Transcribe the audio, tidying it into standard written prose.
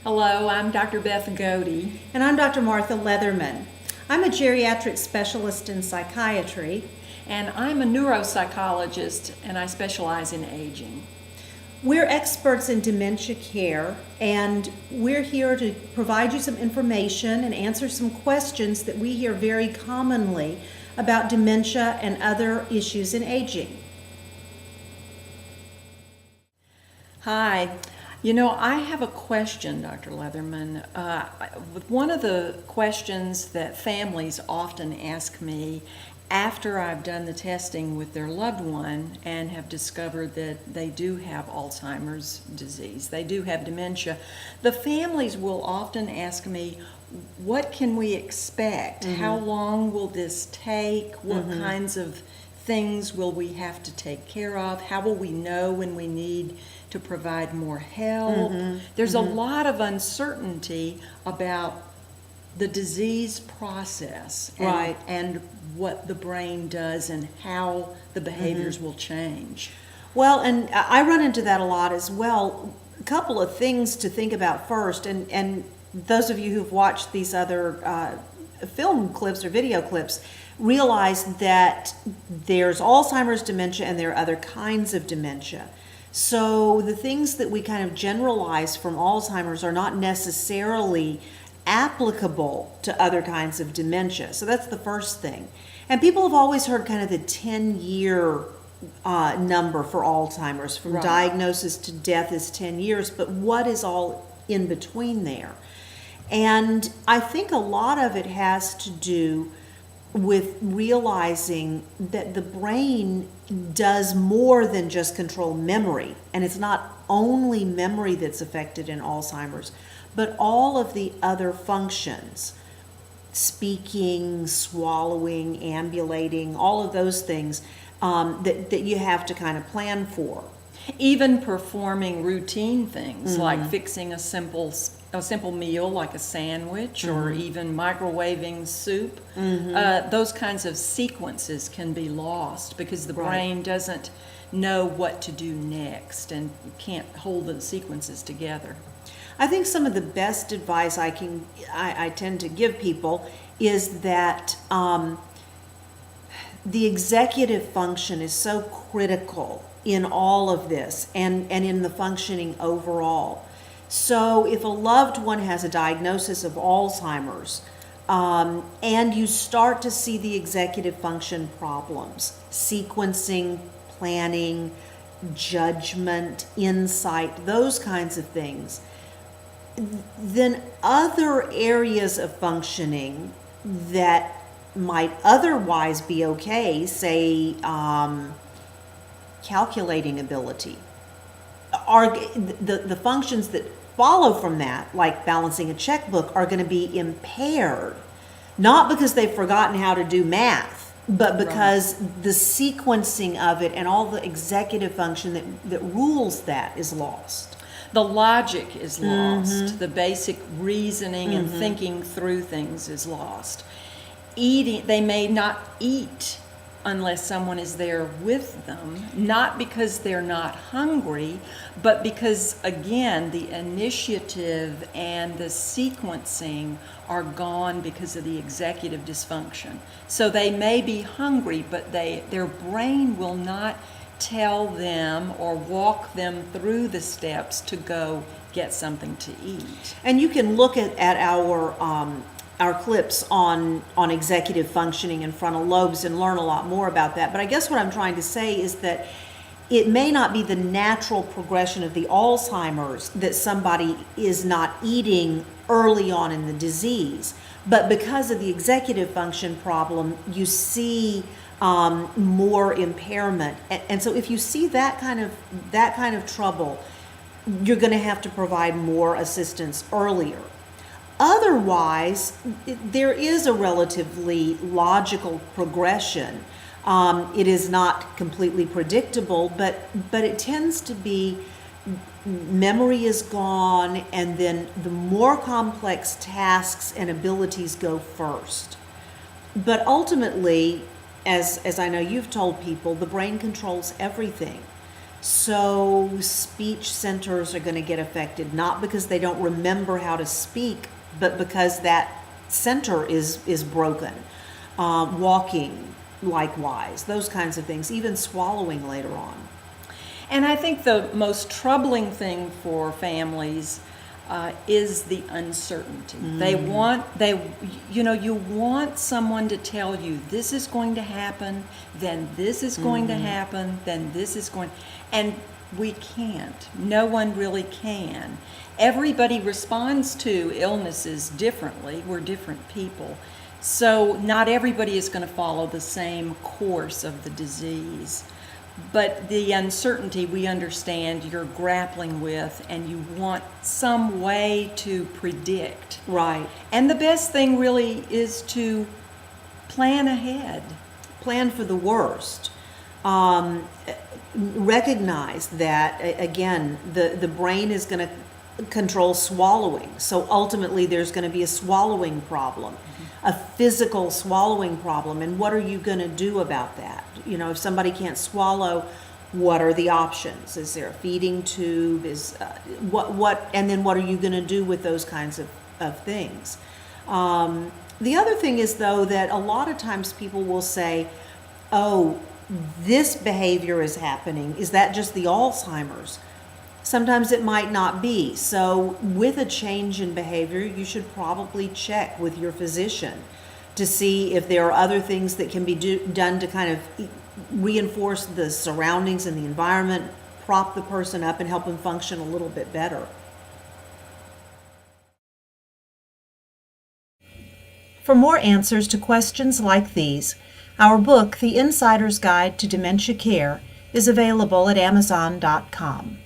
Hello, I'm Dr. Beth Goethe. And I'm Dr. Martha Leatherman. I'm a geriatric specialist in psychiatry. And I'm a neuropsychologist, and I specialize in aging. We're experts in dementia care, and we're here to provide you some information and answer some questions that we hear very commonly about dementia and other issues in aging. Hi. I have a question, Dr. Leatherman. One of the questions that families often ask me after I've done the testing with their loved one and have discovered that they do have Alzheimer's disease, they do have dementia, the families will often ask me, what can we expect? Mm-hmm. How long will this take? What kinds of things will we have to take care of? How will we know when we need to provide more help? There's a lot of uncertainty about the disease process and what the brain does and how the behaviors will change. Well, and I run into that a lot as well. A couple of things to think about first, and those of you who've watched these other film clips or video clips realize that there's Alzheimer's dementia and there are other kinds of dementia. So the things that we kind of generalize from Alzheimer's are not necessarily applicable to other kinds of dementia. So that's the first thing. And people have always heard kind of the 10-year number for Alzheimer's. From diagnosis to death is 10 years, but what is all in between there? And I think a lot of it has to do with realizing that the brain does more than just control memory. And it's not only memory that's affected in Alzheimer's, but all of the other functions, speaking, swallowing, ambulating, all of those things that you have to kind of plan for. Even performing routine things like fixing a simple meal like a sandwich or even microwaving soup. Those kinds of sequences can be lost because the brain doesn't know what to do next and can't hold the sequences together. I think some of the best advice I tend to give people is that the executive function is so critical in all of this and in the functioning overall. So if a loved one has a diagnosis of Alzheimer's and you start to see the executive function problems, sequencing, planning, judgment, insight, those kinds of things, then other areas of functioning that might otherwise be okay, say calculating ability, are the functions that follow from that, like balancing a checkbook, are going to be impaired, not because they've forgotten how to do math, but because the sequencing of it and all the executive function that rules that is lost. The logic is lost. The basic reasoning and thinking through things is lost. They may not eat unless someone is there with them, not because they're not hungry, but because, again, the initiative and the sequencing are gone because of the executive dysfunction. So they may be hungry, but their brain will not tell them or walk them through the steps to go get something to eat. And you can look at our clips on executive functioning and frontal lobes and learn a lot more about that. But I guess what I'm trying to say is that it may not be the natural progression of the Alzheimer's that somebody is not eating early on in the disease, but because of the executive function problem, you see more impairment. And so if you see that kind of trouble, you're going to have to provide more assistance earlier. Otherwise, there is a relatively logical progression. It is not completely predictable, but it tends to be memory is gone, and then the more complex tasks and abilities go first. But ultimately, as I know you've told people, the brain controls everything. So speech centers are going to get affected, not because they don't remember how to speak, but because that center is broken. Walking, likewise, those kinds of things, even swallowing later on. And I think the most troubling thing for families is the uncertainty. You want someone to tell you this is going to happen, then this is going to happen, then this is going, and we can't. No one really can. Everybody responds to illnesses differently. We're different people. So not everybody is going to follow the same course of the disease. But the uncertainty, we understand you're grappling with, and you want some way to predict. Right. And the best thing really is to plan ahead. Plan for the worst. Recognize that, again, the brain is going to control swallowing. So ultimately, there's going to be a swallowing problem, a physical swallowing problem. And what are you going to do about that? You know, if somebody can't swallow, what are the options? Is there a feeding tube? And then what are you going to do with those kinds of things? The other thing is, though, that a lot of times people will say, oh, this behavior is happening. Is that just the Alzheimer's? Sometimes it might not be. So with a change in behavior, you should probably check with your physician to see if there are other things that can be done to kind of reinforce the surroundings and the environment, prop the person up, and help them function a little bit better. For more answers to questions like these, our book, The Insider's Guide to Dementia Care, is available at Amazon.com.